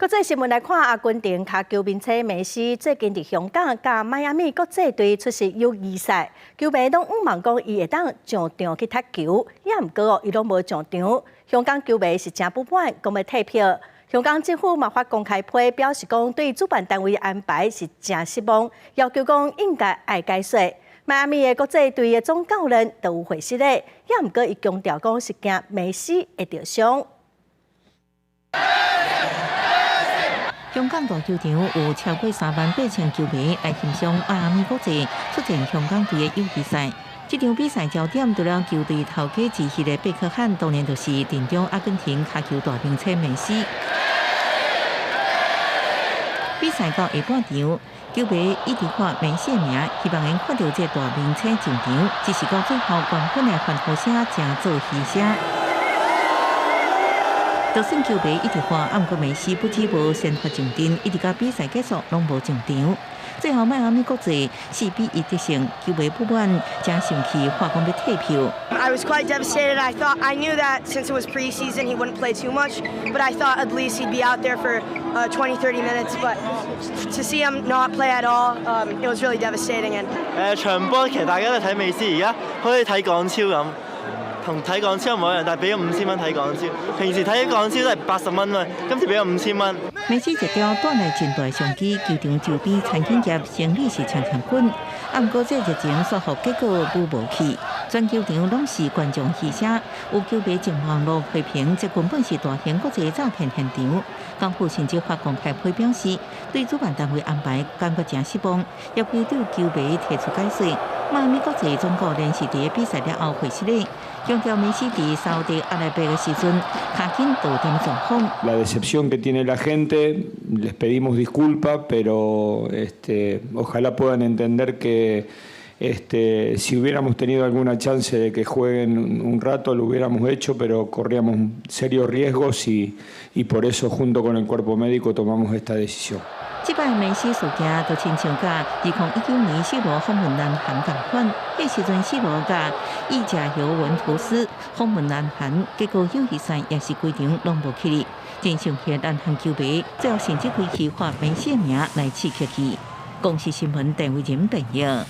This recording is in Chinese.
国际新闻来看，阿根廷卡球名车梅西最近伫香港甲迈阿密国际队出席友谊赛，球迷拢毋望讲伊会当上场去踢球，也毋过伊拢无上场。香港球迷是真不满，讲要退票。香港政府嘛发公开批表示讲，对主办单位安排是真失望，要求讲应该爱解说。迈阿密的国际队的总教练都有回释咧，也毋过伊强调讲是惊梅西会受伤。 香港大球场有超过38000球迷来欣赏迈阿密国际出战香港队的友谊赛。这场比赛焦点除了球队头家之一的贝克汉，当然就是阵中阿根廷卡球大名车梅西。比赛到下半场，球迷一直喊梅西的名，希望能看到这大名车上场，只是到最后原本的欢呼声正做牺牲。 就算球迷一直喊，不过梅西不止无先发上阵，一直到比赛结束拢无上场。最后迈阿密国际4比1得胜，球迷不满，真生气，话讲要退票。I was quite devastated. I knew that since it was preseason, he wouldn't play too much, but I thought at least he'd be out there for 20-30 minutes. But to see him not play at all, it was really devastating. And 場波其實大家都睇美斯，而家好似睇港超咁。 同睇港超唔一樣，但係俾咗5000蚊睇港超。平時睇港超都係80蚊喎，今次俾咗5000蚊。梅西一條帶來真大商機，球場周邊餐廳業生意是常常滾。不過這熱情說服結果無去，全球場攏是觀眾戲聲，有球迷前網絡批評，這根本是大型國際詐騙現場。港府甚至發公開批表示，對主辦單位安排感覺真失望，要求對球迷提出解釋。邁阿密國際總教練是喺比賽了後回釋咧。 強調梅西在沙特阿拉伯的時陣，卡緊到點狀況。La decepción que tiene la gente, les pedimos disculpas, pero ojalá puedan entender que si hubiéramos tenido alguna chance de que jueguen un rato, lo hubiéramos hecho, pero corríamos serios riesgos y por eso junto con el cuerpo médico tomamos esta decisión. 這擺梅西事件就親像甲2019年C羅訪問南韓同款，迄時陣C羅甲意甲尤文圖斯訪問南韓，結果友誼賽也是規場攏無去哩。真想迄南韓球迷最後甚至開始發梅西名來刺激佢。公視新聞陳偉仁報道。